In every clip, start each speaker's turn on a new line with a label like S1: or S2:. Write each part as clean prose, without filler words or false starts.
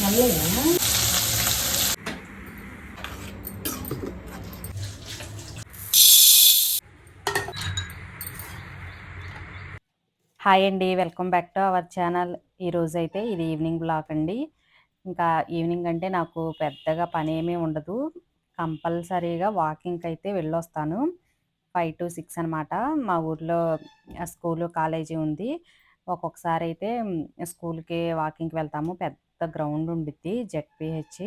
S1: Hi అండి, welcome back to our channel. ఈరోజైతే ఇది ఈవినింగ్ బ్లాగ్ అండి. ఇంకా ఈవినింగ్ అంటే నాకు పెద్దగా పని ఏమీ ఉండదు. కంపల్సరీగా వాకింగ్కి అయితే వెళ్ళొస్తాను. 5 to 6 అనమాట. మా ఊర్లో స్కూలు కాలేజీ ఉంది. ఒక్కొక్కసారి అయితే స్కూల్కి వాకింగ్కి వెళ్తాము. పెద్ద గ్రౌండ్ ఉండిద్ది, జెడ్పీహెచ్.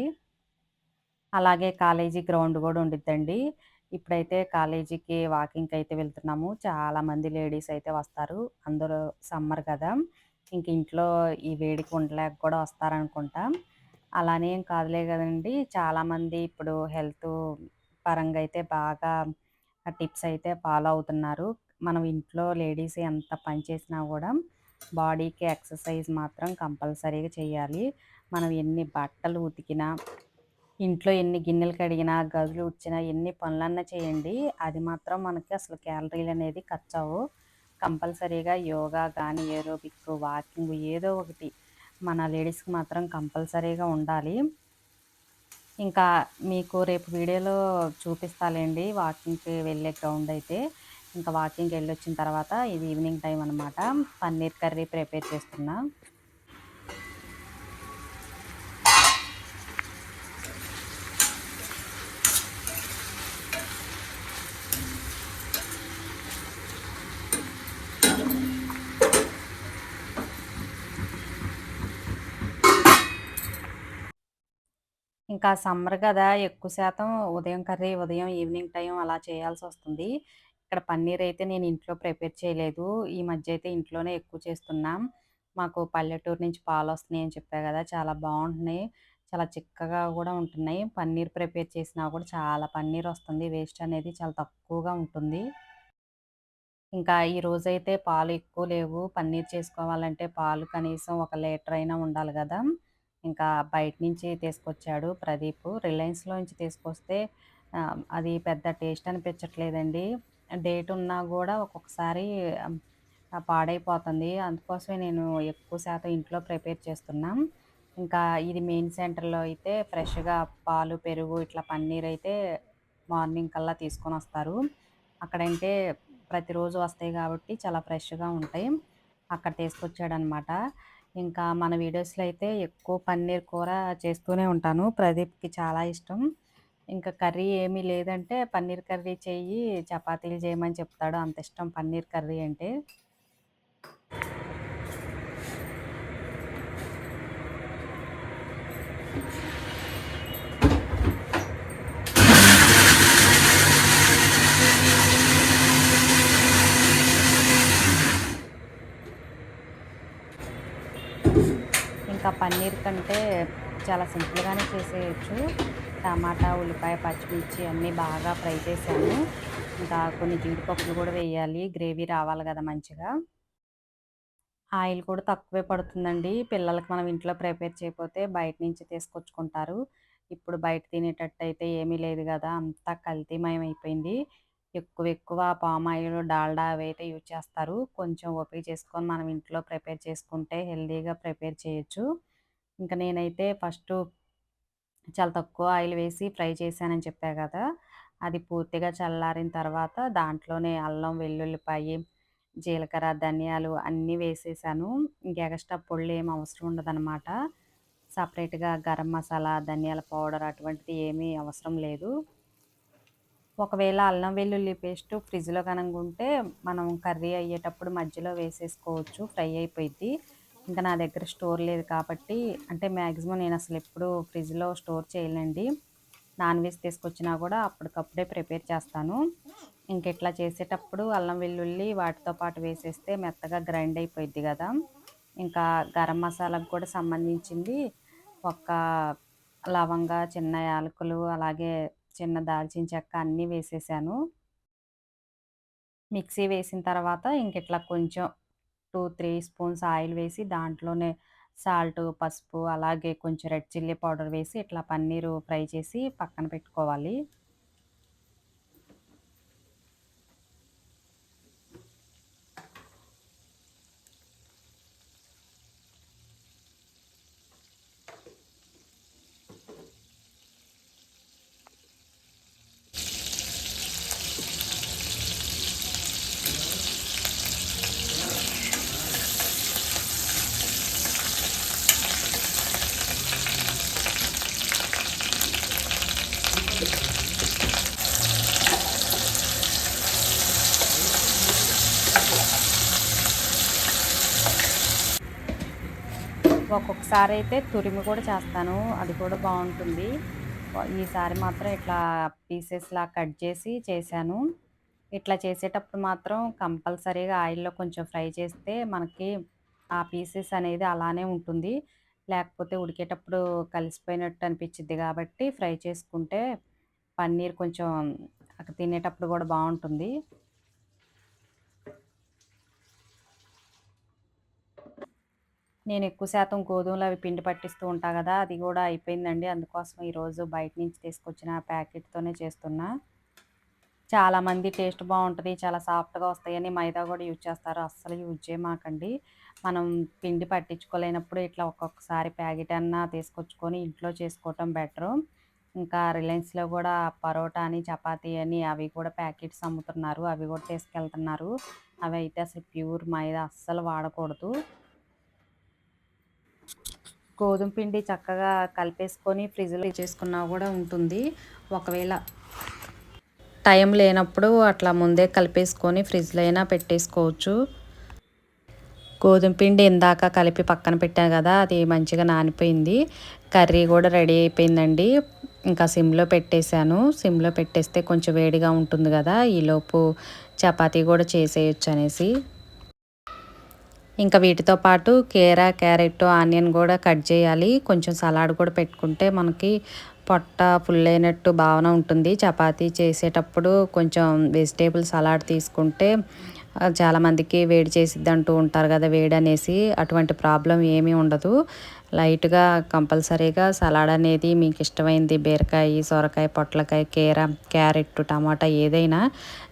S1: అలాగే కాలేజీ గ్రౌండ్ కూడా ఉండిద్దండి. ఇప్పుడైతే కాలేజీకి వాకింగ్కి అయితే వెళ్తున్నాము. చాలామంది లేడీస్ అయితే వస్తారు. అందరూ సమ్మర్ కదా, ఇంక ఇంట్లో ఈ వేడికి ఉండలేక కూడా వస్తారనుకుంటా. అలానే ఏం కాదులే కదండి, చాలామంది ఇప్పుడు హెల్త్ పరంగా అయితే బాగా టిప్స్ అయితే ఫాలో అవుతున్నారు. మనం ఇంట్లో లేడీస్ ఎంత పని చేసినా కూడా బాడీకి ఎక్సర్సైజ్ మాత్రం కంపల్సరీగా చేయాలి. మనం ఎన్ని బట్టలు ఉతికినా, ఇంట్లో ఎన్ని గిన్నెలు కడిగినా, గదులు ఊడ్చినా, ఎన్ని పనులన్నా చేయండి, అది మాత్రం మనకి అసలు క్యాలరీలు అనేది ఖర్చవు. కంపల్సరీగా యోగా కానీ, ఏరోబిక్, వాకింగ్ ఏదో ఒకటి మన లేడీస్కి మాత్రం కంపల్సరీగా ఉండాలి. ఇంకా మీకు రేపు వీడియోలో చూపిస్తాలేండి వాకింగ్కి వెళ్ళే గ్రౌండ్ అయితే. ఇంకా వాకింగ్కి వెళ్ళొచ్చిన తర్వాత ఇది ఈవినింగ్ టైం అనమాట. పన్నీర్ కర్రీ ప్రిపేర్ చేస్తున్నా. ఇంకా సమ్మర్ కదా, ఎక్కువ శాతం ఉదయం కర్రీ ఉదయం, ఈవినింగ్ టైం అలా చేయాల్సొస్తుంది. ఇక్కడ పన్నీర్ అయితే నేను ఇంట్లో ప్రిపేర్ చేయలేదు. ఈ మధ్య అయితే ఇంట్లోనే ఎక్కువ చేస్తున్నాం. మాకు పల్లెటూరు నుంచి పాలొస్తున్నాయి అని చెప్పా కదా, చాలా బాగుంటున్నాయి. చాలా చిక్కగా కూడా ఉంటున్నాయి. పన్నీర్ ప్రిపేర్ చేసినా కూడా చాలా పన్నీర్ వస్తుంది. వేస్ట్ అనేది చాలా తక్కువగా ఉంటుంది. ఇంకా ఈ రోజైతే పాలు ఎక్కువ లేవు. పన్నీర్ చేసుకోవాలంటే పాలు కనీసం 1 లీటర్ అయినా ఉండాలి గదా. ఇంకా బయట నుంచి తీసుకొచ్చాడు ప్రదీప్. రిలయన్స్‌లో నుంచి తీసుకొస్తే అది పెద్ద టేస్ట్ అనిపించట్లేదండి. డేట్ ఉన్నా గూడా ఒక్కొక్కసారి పాడైపోతుంది. అందుకోసమే నేను ఎక్కువ శాతం ఇంట్లో ప్రిపేర్ చేస్తున్నాం. ఇంకా ఇది మెయిన్ సెంటర్‌లో అయితే ఫ్రెష్‌గా పాలు, పెరుగు ఇట్లా పన్నీర్ అయితే మార్నింగ్ కల్లా తీసుకొనొస్తారు. అక్కడంటే ప్రతిరోజు వస్తాయి కాబట్టి చాలా ఫ్రెష్‌గా ఉంటాయి. అక్కడ తీసుకొచ్చాడనమాట. ఇంకా మన వీడియోస్‌లో అయితే ఎక్కువ పన్నీర్ కూర చేస్తూనే ఉంటాను. ప్రదీప్‌కి చాలా ఇష్టం. ఇంకా కర్రీ ఏమీ లేదంటే పన్నీర్ కర్రీ చెయ్యి, చపాతీలు చేయమని చెప్తాడు. అంత ఇష్టం పన్నీర్ కర్రీ అంటే. ఇంకా పన్నీర్ కంటే చాలా సింపుల్‌గానే చేసేయొచ్చు. టమాటా, ఉల్లిపాయ, పచ్చిమిర్చి అన్నీ బాగా ఫ్రై చేశాను. ఇంకా కొన్ని జీడిపప్పులు కూడా వేయాలి. గ్రేవీ రావాలి కదా మంచిగా. ఆయిల్ కూడా తక్కువే పడుతుందండి. పిల్లలకి మనం ఇంట్లో ప్రిపేర్ చేయకపోతే బయట నుంచి తీసుకొచ్చుకుంటారు. ఇప్పుడు బయట తినేటట్టయితే ఏమీ లేదు గదా, అంతా కల్తీమయం అయిపోయింది. ఎక్కువ ఎక్కువ పామ్ ఆయిల్, డాల్డా అవైతే యూజ్ చేస్తారు. కొంచెం ఓపిక చేసుకొని మనం ఇంట్లో ప్రిపేర్ చేసుకుంటే హెల్తీగా ప్రిపేర్ చేయొచ్చు. ఇంక నేనైతే ఫస్టు చాలా తక్కువ ఆయిల్ వేసి ఫ్రై చేశానని చెప్పా కదా, అది పూర్తిగా చల్లారిన తర్వాత దాంట్లోనే అల్లం, వెల్లుల్లిపాయి, జీలకర్ర, ధనియాలు అన్నీ వేసేసాను. ఇంక ఎగస్ట్రా పొడులేమి అవసరం ఉండదనమాట. సపరేట్‌గా గరం మసాలా, ధనియాల పౌడర్ అటువంటిది ఏమీ అవసరం లేదు. ఒకవేళ అల్లం వెల్లుల్లి పేస్టు ఫ్రిడ్జ్‌లో గనంగుంటే మనం కర్రీ అయ్యేటప్పుడు మధ్యలో వేసేసుకోవచ్చు. ఫ్రై అయిపోయిద్ది. ఇంకా నా దగ్గర స్టోర్ లేదు కాబట్టి, అంటే మ్యాక్సిమం నేనసలెప్పుడూ ఫ్రిడ్జ్‌లో స్టోర్ చేయనండి. నాన్ వెజ్ తీసుకొచ్చినా గూడా అప్పటికప్పుడే ప్రిపేర్ చేస్తాను. ఇంకిట్లా చేసేటప్పుడు అల్లం వెల్లుల్లి వాటితో పాటు వేసేస్తే మెత్తగా గ్రైండ్ అయిపోయిద్ది గదా. ఇంకా గరం మసాలాకు కూడా సంబంధించింది ఒక లవంగా, చిన్న యాలకులు, అలాగే చిన్న దాల్చిన చెక్క అన్నీ వేసేసాను. మిక్సీ వేసిన తర్వాత ఇంకిట్లా కొంచెం 2, 3 స్పూన్స్ ఆయిల్ వేసి దాంట్లోనే సాల్టు, పసుపు, అలాగే కొంచెం రెడ్ చిల్లీ పౌడర్ వేసి ఇట్లా పన్నీరు ఫ్రై చేసి పక్కన పెట్టుకోవాలి. ఒక్కొక్కసారి అయితే తురిమి కూడా చేస్తాను, అది కూడా బాగుంటుంది. ఈసారి మాత్రం ఇట్లా పీసెస్లా కట్ చేసి చేశాను. ఇట్లా చేసేటప్పుడు మాత్రం కంపల్సరీగా ఆయిల్‌లో కొంచెం ఫ్రై చేస్తే మనకి ఆ పీసెస్ అనేది అలానే ఉంటుంది. లేకపోతే ఉడికేటప్పుడు కలిసిపోయినట్టు అనిపిచ్చిద్ది కాబట్టి ఫ్రై చేసుకుంటే పన్నీర్ కొంచెం తినేటప్పుడు కూడా బావుంటుంది. నేను ఎక్కువ శాతం గోధుమలు అవి పిండి పట్టిస్తూ ఉంటా గదా! అది గూడా అయిపోయిందండి. అందుకోసం ఈరోజు బయట నుంచి తీసుకొచ్చిన ప్యాకెట్‌తోనే చేస్తున్నా. చాలామంది టేస్ట్ బావుంటది, చాలా సాఫ్ట్‌గా వస్తాయని మైదా గూడా యూజ్ చేస్తారు. అస్సలు యూజ్ చేయమాకండి. మనం పిండి పట్టించుకోలేనప్పుడు ఇట్లా ఒక్కొక్కసారి ప్యాకెట్ అన్నా తీసుకొచ్చుకొని ఇంట్లో చేసుకోవటం బెటరు. ఇంకా రిలయన్స్‌లో గూడా పరోటా అని, చపాతీ అని అవి కూడా ప్యాకెట్స్ అమ్ముతున్నారు. అవి గూడా తీసుకెళ్తున్నారు. అవైతే అసలు ప్యూర్ మైదా అస్సలు వాడకూడదు. గోధుమ పిండి చక్కగా కలిపేసుకొని ఫ్రిడ్జ్‌లో చేసుకున్నా గూడా ఉంటుంది. ఒకవేళ టైం లేనప్పుడు అట్లా ముందే కలిపేసుకొని ఫ్రిడ్జ్‌లో అయినా పెట్టేసుకోవచ్చు. గోధుమ పిండి ఇందాక కలిపి పక్కన పెట్టాను గదా! అది మంచిగా నానిపోయింది. కర్రీ గూడా రెడీ అయిపోయిందండి. ఇంకా సిమ్‌లో పెట్టేశాను. సిమ్‌లో పెట్టేస్తే కొంచెం వేడిగా ఉంటుంది గదా! ఈలోపు చపాతీ గూడా చేసేయొచ్చనేసి. ఇంకా వీటితో పాటు క్యారెట్, ఆనియన్ గూడా కట్ చేయాలి. కొంచెం సలాడ్ కూడా పెట్టుకుంటే మనకి పొట్ట ఫుల్ అయినట్టు భావన ఉంటుంది. చపాతీ చేసేటప్పుడు కొంచెం వెజిటేబుల్ సలాడ్ తీసుకుంటే చాలామందికి వేడి చేసిద్దంటూ ఉంటారు కదా! వేడనేసి. అటువంటి ప్రాబ్లమ్ ఏమీ ఉండదు. లైట్‌గా కంపల్సరీగా సలాడ్ అనేది మీకు ఇష్టమైంది బీరకాయ, సొరకాయ, పొట్లకాయ, క్యారెట్, టమాటా ఏదైనా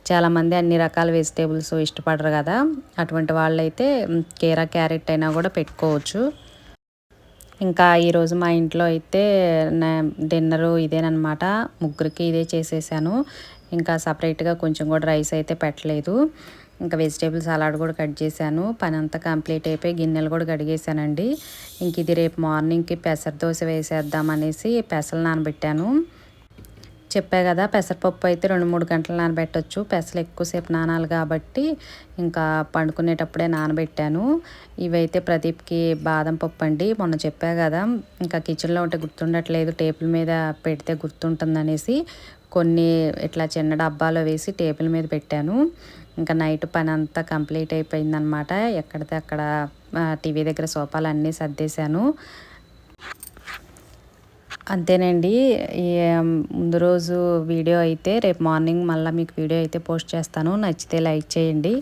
S1: చాలామంది అన్ని రకాల వెజిటేబుల్స్ ఇష్టపడరు కదా! అటువంటి వాళ్ళైతే క్యారెట్ అయినా కూడా పెట్టుకోవచ్చు. ఇంకా ఈరోజు మా ఇంట్లో అయితే నా డిన్నరు ఇదేననమాట. ముగ్గురికి ఇదే చేసేసాను. ఇంకా సపరేట్‌గా కొంచెం కూడా రైస్ అయితే పెట్టలేదు. ఇంకా వెజిటేబుల్ సలాడ్ కూడా కట్ చేశాను. పనంతా కంప్లీట్ అయిపోయి గిన్నెలు కూడా కడిగేసానండి. ఇంక ఇది రేపు మార్నింగ్‌కి పెసర దోస వేసేద్దామనేసి పెసలు నానబెట్టాను. చెప్పా కదా! పెసరపప్పు అయితే 2, 3 గంటలు నానబెట్టొచ్చు. పెసలు ఎక్కువసేపు నానాలి కాబట్టి ఇంకా పండుకునేటప్పుడే నానబెట్టాను. ఇవైతే ప్రదీప్‌కి బాదం పప్పు అండి. మొన్న చెప్పా కదా! ఇంకా కిచెన్‌లో ఉంటే గుర్తుండట్లేదు. టేబుల్ మీద పెడితే గుర్తుంటుందనేసి కొన్ని ఇట్లా చిన్న డబ్బాలో వేసి టేబుల్ మీద పెట్టాను. ఇంకా నైట్ పనంతా కంప్లీట్ అయిపోయిందనమాట. ఎక్కడితే అక్కడ టీవీ దగ్గర సోఫాలన్నీ సర్దేశాను. అంతేనండి. ఈ ముందు రోజు వీడియో అయితే రేపు మార్నింగ్ మళ్ళీ మీకు వీడియో అయితే పోస్ట్ చేస్తాను. నచ్చితే లైక్ చేయండి.